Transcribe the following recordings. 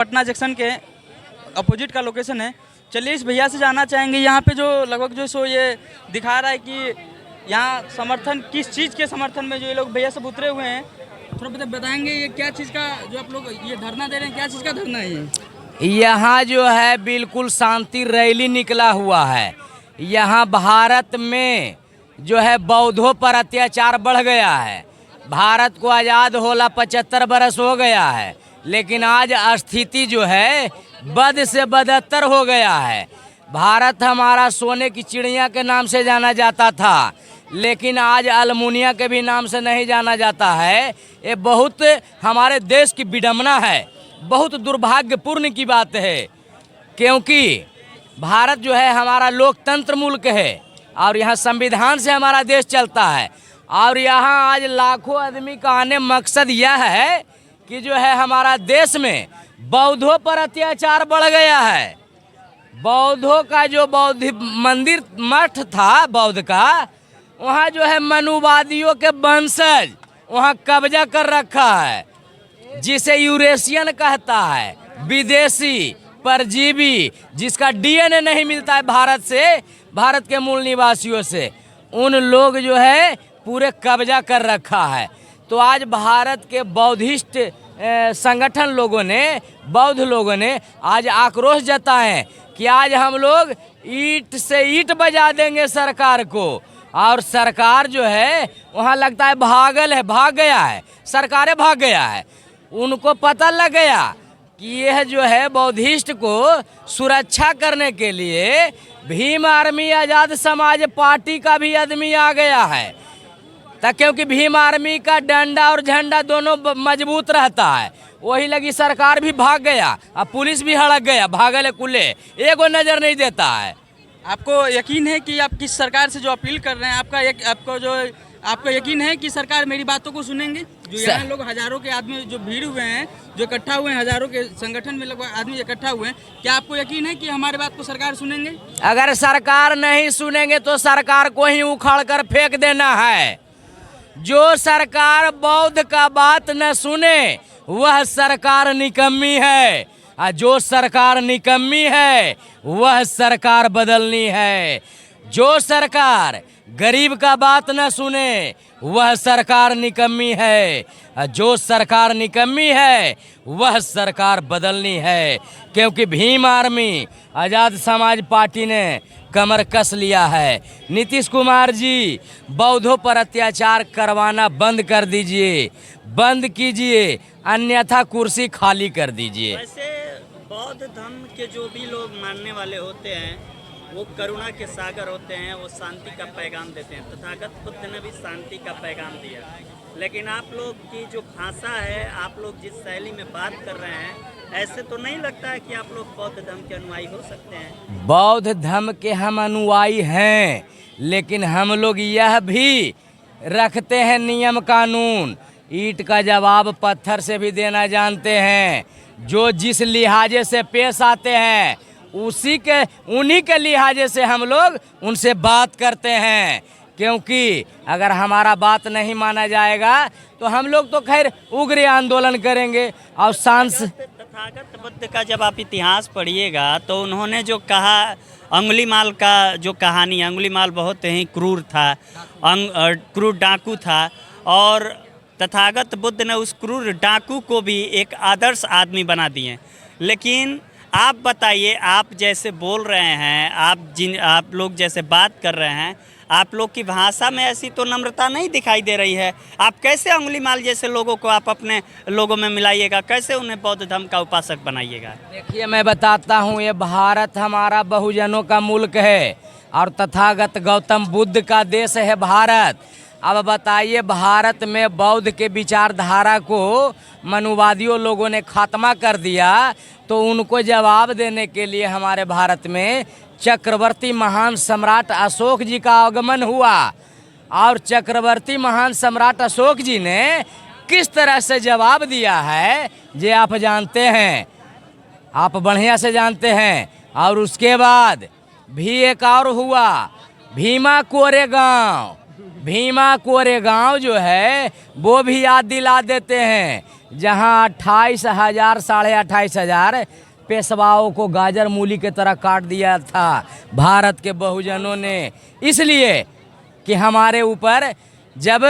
Patna junction के opposite का location है। चलिए इस भैया से जानना चाहेंगे यहाँ पे जो लगभग जो सो ये दिखा रहा है कि यहाँ समर्थन किस चीज़ के समर्थन में जो ये लोग भैया सब उतरे हुए हैं, थोड़ा बताएंगे ये क्या चीज़ का जो आप लोग ये धरना दे रहे हैं, क्या चीज़ का धरना है ये? यहाँ जो है बिल्कुल शांति रैली निकला हुआ है। यहाँ भारत में जो है बौद्धों पर अत्याचार बढ़ गया है। भारत को आज़ाद होला 75 बरस हो गया है, लेकिन आज स्थिति जो है बद से बदतर हो गया है। भारत हमारा सोने की चिड़िया के नाम से जाना जाता था, लेकिन आज अल्मुनिया के भी नाम से नहीं जाना जाता है। ये बहुत हमारे देश की विडंबना है, बहुत दुर्भाग्यपूर्ण की बात है, क्योंकि भारत जो है हमारा लोकतंत्र मुल्क है और यहाँ संविधान से हमारा देश चलता है। और यहाँ आज लाखों आदमी का आने मकसद यह है कि जो है हमारा देश में बौद्धों पर अत्याचार बढ़ गया है। बौद्धों का जो बौद्ध मंदिर मठ था बौद्ध का, वहाँ जो है मनुवादियों के वंशज वहाँ कब्जा कर रखा है, जिसे यूरेशियन कहता है, विदेशी परजीवी, जिसका डीएनए नहीं मिलता है भारत से, भारत के मूल निवासियों से, उन लोग जो है पूरे कब्जा कर रखा है। तो आज भारत के बौद्धिस्ट संगठन लोगों ने, बौद्ध लोगों ने आज आक्रोश जताए कि आज हम लोग ईंट से ईंट बजा देंगे सरकार को। और सरकार जो है वहाँ लगता है भाग गया है, सरकारें भाग गया है। उनको पता लग गया कि यह जो है बौद्धिस्ट को सुरक्षा करने के लिए भीम आर्मी आज़ाद समाज पार्टी का भी आदमी आ गया है। क्योंकि भीम आर्मी का डंडा और झंडा दोनों मजबूत रहता है, वही लगी सरकार भी भाग गया, अब पुलिस भी हड़क गया, भागले कुले एगो नज़र नहीं देता है। आपको यकीन है कि आप किस सरकार से जो अपील कर रहे हैं, आपको यकीन है कि सरकार मेरी बातों को सुनेंगे? जो यहाँ लोग हजारों के आदमी जो भीड़ हुए हैं, जो इकट्ठा हुए हैं, हजारों के संगठन में लगभग आदमी इकट्ठा हुए हैं, क्या आपको यकीन है कि हमारी बात को सरकार सुनेंगे? अगर सरकार नहीं सुनेंगे तो सरकार को ही उखाड़ कर फेंक देना है। जो सरकार बौद्ध का बात न सुने वह सरकार निकम्मी है, और जो सरकार निकम्मी है वह सरकार बदलनी है। जो सरकार गरीब का बात न सुने वह सरकार निकम्मी है, और जो सरकार निकम्मी है वह सरकार बदलनी है। क्योंकि भीम आर्मी आज़ाद समाज पार्टी ने कमर कस लिया है। नीतीश कुमार जी, बौद्धों पर अत्याचार करवाना बंद कर दीजिए, बंद कीजिए, अन्यथा कुर्सी खाली कर दीजिए। वैसे बौद्ध धर्म के जो भी लोग मानने वाले होते हैं वो करुणा के सागर होते हैं, वो शांति का पैगाम देते हैं। तथागत बुद्ध ने भी शांति का पैगाम दिया, लेकिन आप लोग की जो भाषा है, आप लोग जिस शैली में बात कर रहे हैं, ऐसे तो नहीं लगता है कि आप लोग बौद्ध धर्म के अनुयायी हो सकते हैं? बौद्ध धर्म के हम अनुयायी हैं, लेकिन हम लोग यह भी रखते हैं नियम कानून। ईंट का जवाब पत्थर से भी देना जानते हैं। जो जिस लिहाजे से पेश आते हैं उन्हीं के लिहाजे से हम लोग उनसे बात करते हैं। क्योंकि अगर हमारा बात नहीं माना जाएगा तो हम लोग तो खैर उग्र आंदोलन करेंगे। और तथागत बुद्ध का जब आप इतिहास पढ़िएगा तो उन्होंने जो कहा, अंगुलीमाल का जो कहानी, अंगुलीमाल बहुत ही क्रूर था, क्रूर डाकू था, और तथागत बुद्ध ने उस क्रूर डाकू को भी एक आदर्श आदमी बना दिए। लेकिन आप बताइए, आप जैसे बोल रहे हैं, आप लोग जैसे बात कर रहे हैं, आप लोग की भाषा में ऐसी तो नम्रता नहीं दिखाई दे रही है। आप कैसे अंगुलीमाल जैसे लोगों को आप अपने लोगों में मिलाइएगा? कैसे उन्हें बौद्ध धर्म का उपासक बनाइएगा? देखिए, मैं बताता हूँ, ये भारत हमारा बहुजनों का मुल्क है और तथागत गौतम बुद्ध का देश है भारत। अब बताइए, भारत में बौद्ध के विचारधारा को मनुवादियों लोगों ने खात्मा कर दिया, तो उनको जवाब देने के लिए हमारे भारत में चक्रवर्ती महान सम्राट अशोक जी का आगमन हुआ। और चक्रवर्ती महान सम्राट अशोक जी ने किस तरह से जवाब दिया है ये आप जानते हैं, आप बढ़िया से जानते हैं। और उसके बाद भी एक और हुआ, भीमा कोरेगांव। भीमा कोरेगांव जो है वो भी याद दिला देते हैं जहां 28,000 28,500 पेशवाओं को गाजर मूली की तरह काट दिया था भारत के बहुजनों ने, इसलिए कि हमारे ऊपर जब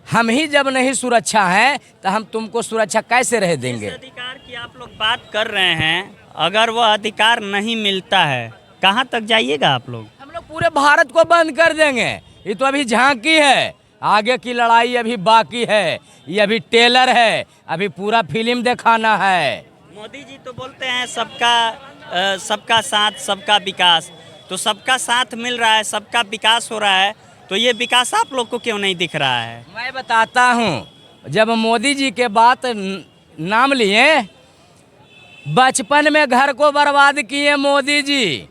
हम ही जब नहीं सुरक्षा है तो हम तुमको सुरक्षा कैसे रह देंगे। जिस अधिकार की आप लोग बात कर रहे हैं, अगर वह अधिकार नहीं मिलता है कहाँ तक जाइएगा आप लोग? हम लोग पूरे भारत को बंद कर देंगे। ये तो अभी झांकी है, आगे की लड़ाई अभी बाकी है, ये अभी टेलर है, अभी पूरा फिल्म दिखाना है। मोदी जी तो बोलते हैं सबका साथ सबका विकास, तो सबका साथ मिल रहा है, सबका विकास हो रहा है, तो ये विकास आप लोग को क्यों नहीं दिख रहा है? मैं बताता हूँ, जब मोदी जी के बात नाम लिए, बचपन में घर को बर्बाद किए मोदी जी,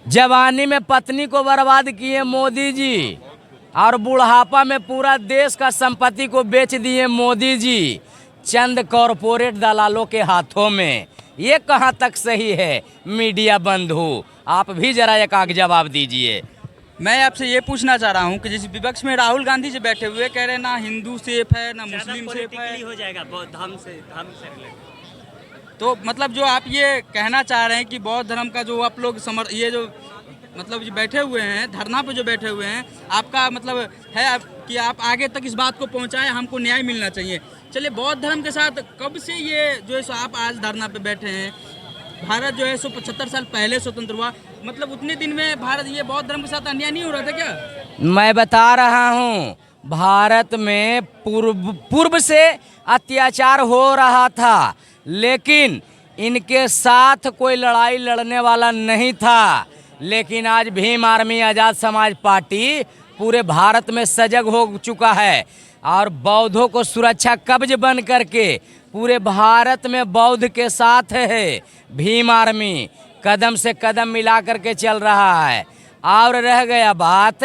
जवानी में पत्नी को बर्बाद किए मोदी जी, और बुढ़ापा में पूरा देश का संपत्ति को बेच दिए मोदी जी चंद कॉरपोरेट दलालों के हाथों में। ये कहाँ तक सही है मीडिया बंधु? आप भी जरा एक आग जवाब दीजिए। मैं आपसे ये पूछना चाह रहा हूँ कि जिस विपक्ष में राहुल गांधी जी बैठे हुए कह रहे हैं ना हिंदू सेफ है ना मुस्लिम सेफ है, हो जाएगा बहुत धर्म से तो मतलब जो आप ये कहना चाह रहे हैं कि बौद्ध धर्म का जो आप लोग ये जो मतलब जो बैठे हुए हैं धरना पे जो बैठे हुए हैं, आपका मतलब है कि आप आगे तक इस बात को पहुंचाएं, हमको न्याय मिलना चाहिए। चलिए, बौद्ध धर्म के साथ कब से ये जो है सो आप आज धरना पे बैठे हैं? भारत जो है सो 75 साल पहले स्वतंत्र हुआ, मतलब उतने दिन में भारत ये बौद्ध धर्म के साथ अन्याय नहीं हो रहा था क्या? मैं बता रहा हूँ, भारत में पूर्व से अत्याचार हो रहा था, लेकिन इनके साथ कोई लड़ाई लड़ने वाला नहीं था। लेकिन आज भीम आर्मी आज़ाद समाज पार्टी पूरे भारत में सजग हो चुका है और बौद्धों को सुरक्षा कवच बन करके पूरे भारत में बौद्ध के साथ है। भीम आर्मी कदम से कदम मिला करके चल रहा है। और रह गया बात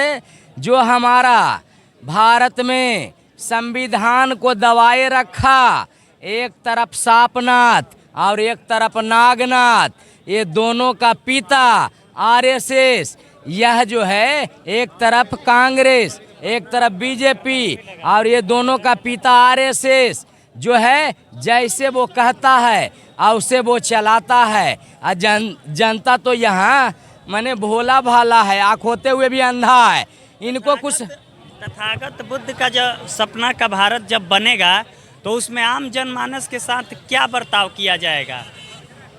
जो हमारा भारत में संविधान को दबाए रखा, एक तरफ सापनाथ और एक तरफ नागनाथ, ये दोनों का पिता आरएसएस, यह जो है एक तरफ कांग्रेस एक तरफ बीजेपी, और ये दोनों का पिता आरएसएस जो है जैसे वो कहता है और उसे वो चलाता है। और जनता तो यहाँ माने भोला भाला है, आँख होते हुए भी अंधा है। इनको कुछ तथागत बुद्ध का जो सपना का भारत जब बनेगा तो उसमें आम जनमानस के साथ क्या बर्ताव किया जाएगा?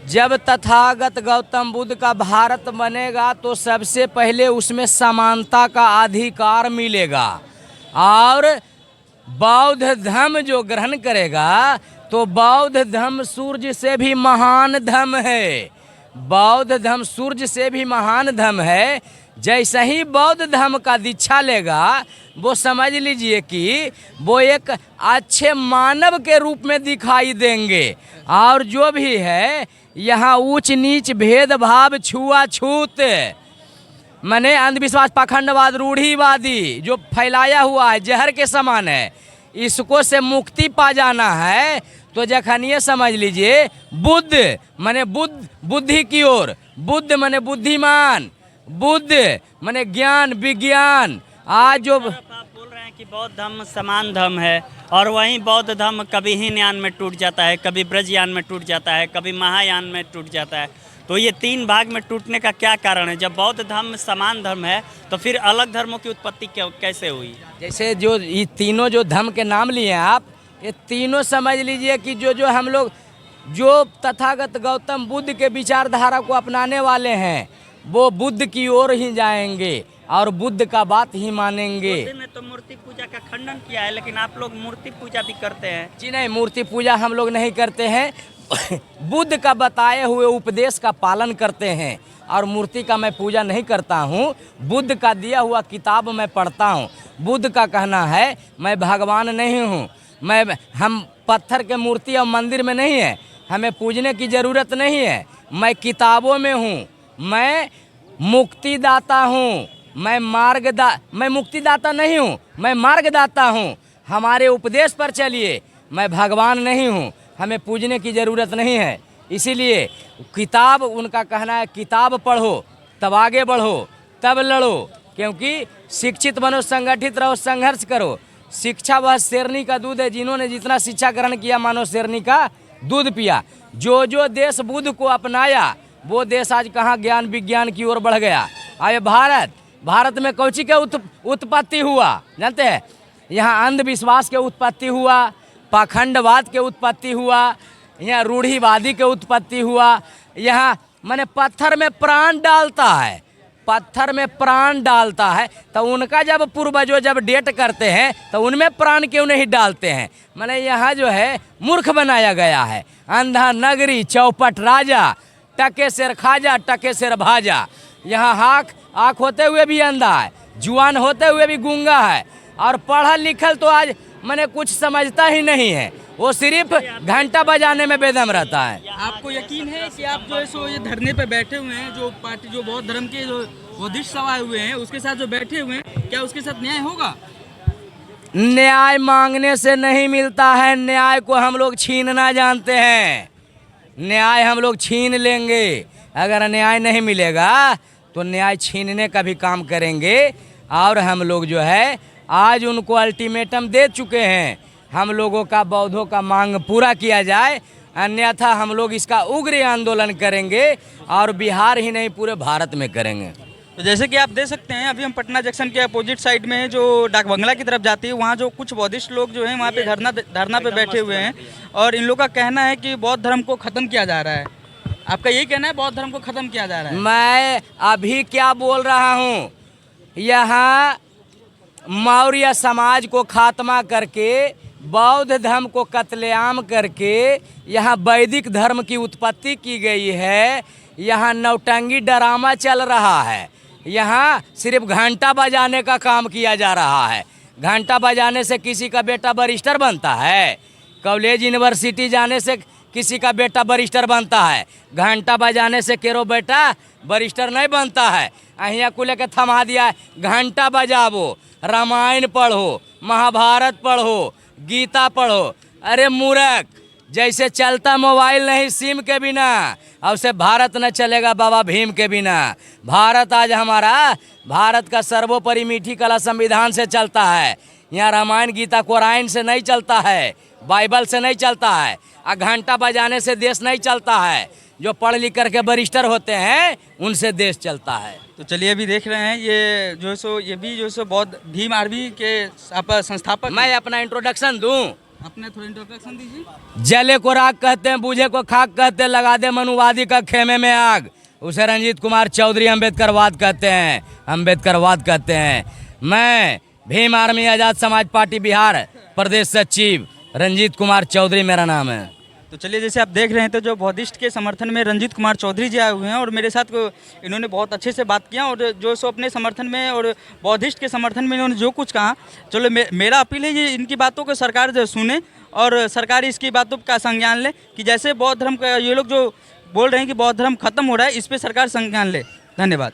जब तथागत गौतम बुद्ध का भारत बनेगा तो सबसे पहले उसमें समानता का अधिकार मिलेगा, और बौद्ध धर्म जो ग्रहण करेगा तो बौद्ध धर्म सूर्य से भी महान धर्म है। बौद्ध धर्म सूर्य से भी महान धर्म है। जैसे ही बौद्ध धर्म का दीक्षा लेगा, वो समझ लीजिए कि वो एक अच्छे मानव के रूप में दिखाई देंगे। और जो भी है यहाँ ऊंच नीच भेदभाव छुआछूत माने अंधविश्वास पाखंडवाद रूढ़िवादी जो फैलाया हुआ है जहर के समान है, इसको से मुक्ति पा जाना है। तो जखन ये समझ लीजिए बुद्ध माने बुद्धि की ओर, बुद्ध माने बुद्धिमान, बुद्ध माने ज्ञान विज्ञान। आज जो आप बोल रहे हैं कि बौद्ध धर्म समान धर्म है, और वहीं बौद्ध धर्म कभी हीनयान में टूट जाता है, कभी ब्रजयान में टूट जाता है, कभी महायान में टूट जाता है, तो ये तीन भाग में टूटने का क्या कारण है? जब बौद्ध धर्म समान धर्म है तो फिर अलग धर्मों की उत्पत्ति कैसे हुई? जैसे जो ये तीनों जो धर्म के नाम लिए हैं आप, ये तीनों समझ लीजिए कि जो हम लोग जो तथागत गौतम बुद्ध के विचारधारा को अपनाने वाले हैं वो बुद्ध की ओर ही जाएंगे और बुद्ध का बात ही मानेंगे। बुद्ध ने तो मूर्ति पूजा का खंडन किया है, लेकिन आप लोग मूर्ति पूजा भी करते हैं। जी नहीं, मूर्ति पूजा हम लोग नहीं करते हैं। बुद्ध का बताए हुए उपदेश का पालन करते हैं, और मूर्ति का मैं पूजा नहीं करता हूँ। बुद्ध का दिया हुआ किताब मैं पढ़ता हूँ। बुद्ध का कहना है मैं भगवान नहीं हूँ, हम पत्थर के मूर्ति और मंदिर में नहीं है, हमें पूजने की ज़रूरत नहीं है, मैं किताबों में हूँ, मैं मुक्तिदाता हूँ, मैं मुक्तिदाता नहीं हूँ, मैं मार्गदाता हूँ। हमारे उपदेश पर चलिए, मैं भगवान नहीं हूँ, हमें पूजने की ज़रूरत नहीं है। इसीलिए किताब, उनका कहना है किताब पढ़ो तब आगे बढ़ो, तब लड़ो, क्योंकि शिक्षित बनो, संगठित रहो, संघर्ष करो, शिक्षा वह शेरनी का दूध है, जिन्होंने जितना शिक्षा ग्रहण किया मानो शेरनी का दूध पिया। जो जो देश बुद्ध को अपनाया वो देश आज कहाँ ज्ञान विज्ञान की ओर बढ़ गया। आए भारत में कौची के उत्पत्ति हुआ जानते हैं? यहाँ अंधविश्वास के उत्पत्ति हुआ, पाखंडवाद के उत्पत्ति हुआ, यहाँ रूढ़िवादी के उत्पत्ति हुआ। यहाँ माने पत्थर में प्राण डालता है, पत्थर में प्राण डालता है, तो उनका जब पूर्वजों जब डेट करते हैं तो उनमें प्राण क्यों नहीं डालते हैं? माने यहाँ जो है मूर्ख बनाया गया है। अंधा नगरी चौपट राजा, टके सिर खाजा टके सिर भाजा। यहाँ आँख होते हुए भी अंधा है, जुआन होते हुए भी गूंगा है, और पढ़ा लिखल तो आज मैंने कुछ समझता ही नहीं है, वो सिर्फ घंटा बजाने में बेदम रहता है। आपको यकीन है कि आप जो है सो ये धरने पे बैठे हुए हैं, जो पार्टी जो बौद्ध धर्म के जो बौद्धिस्ट सवाए हुए हैं उसके साथ जो बैठे हुए हैं, क्या उसके साथ न्याय होगा? न्याय मांगने से नहीं मिलता है, न्याय को हम लोग छीनना जानते हैं। न्याय हम लोग छीन लेंगे, अगर न्याय नहीं मिलेगा तो न्याय छीनने का भी काम करेंगे। और हम लोग जो है आज उनको अल्टीमेटम दे चुके हैं, हम लोगों का बौद्धों का मांग पूरा किया जाए, अन्यथा हम लोग इसका उग्र आंदोलन करेंगे और बिहार ही नहीं पूरे भारत में करेंगे। तो जैसे कि आप देख सकते हैं अभी हम पटना जंक्शन के अपोजिट साइड में है, जो डाक बंगला की तरफ जाती है, वहाँ जो कुछ बौद्धिस्ट लोग जो हैं वहाँ पे धरना पे बैठे हुए हैं, और इन लोग का कहना है कि बौद्ध धर्म को ख़त्म किया जा रहा है। आपका यही कहना है बौद्ध धर्म को ख़त्म किया जा रहा है? मैं अभी क्या बोल रहा हूँ, यहाँ मौर्य समाज को खात्मा करके बौद्ध धर्म को कत्लेआम करके यहाँ वैदिक धर्म की उत्पत्ति की गई है। यहाँ नौटंगी ड्रामा चल रहा है, यहाँ सिर्फ घंटा बजाने का काम किया जा रहा है। घंटा बजाने से किसी का बेटा बैरिस्टर बनता है? कॉलेज यूनिवर्सिटी जाने से किसी का बेटा बैरिस्टर बनता है? घंटा बजाने से केरो बेटा बैरिस्टर नहीं बनता है। अहिया को लेके थमा दिया है, घंटा बजावो, रामायण पढ़ो, महाभारत पढ़ो, गीता पढ़ो। अरे मूर्ख, जैसे चलता मोबाइल नहीं सिम के बिना, और से भारत न चलेगा बाबा भीम के बिना। भारत आज हमारा, भारत का सर्वोपरि मीठी कला संविधान से चलता है। यहाँ रामायण गीता कुरान से नहीं चलता है, बाइबल से नहीं चलता है, और घंटा बजाने से देश नहीं चलता है। जो पढ़ लिख करके बैरिस्टर होते हैं उनसे देश चलता है। तो चलिए अभी देख रहे हैं ये जो सो ये भी जो सो बौद्ध भीम आर्मी के संस्थापक। मैं अपना इंट्रोडक्शन दूं, अपने थोड़ा इंट्रोडक्शन दीजिए। जले को राग कहते हैं, बूझे को खाक कहते हैं, लगा दे मनुवादी का खेमे में आग, उसे रंजीत कुमार चौधरी अम्बेडकरवाद कहते हैं, अम्बेडकरवाद कहते हैं। मैं भीम आर्मी आज़ाद समाज पार्टी बिहार प्रदेश सचिव रंजीत कुमार चौधरी मेरा नाम है। तो चलिए जैसे आप देख रहे हैं तो जो बौद्धिस्ट के समर्थन में रंजीत कुमार चौधरी जी आए हुए हैं, और मेरे साथ को इन्होंने बहुत अच्छे से बात किया, और जो सो अपने समर्थन में और बौद्धिस्ट के समर्थन में इन्होंने जो कुछ कहा, चलो मेरा अपील है ये इनकी बातों को सरकार जो सुने और सरकार इसकी बातों का संज्ञान ले, कि जैसे बौद्ध धर्म का ये लोग जो बोल रहे हैं कि बौद्ध धर्म खत्म हो रहा है, इस पर सरकार संज्ञान ले। धन्यवाद।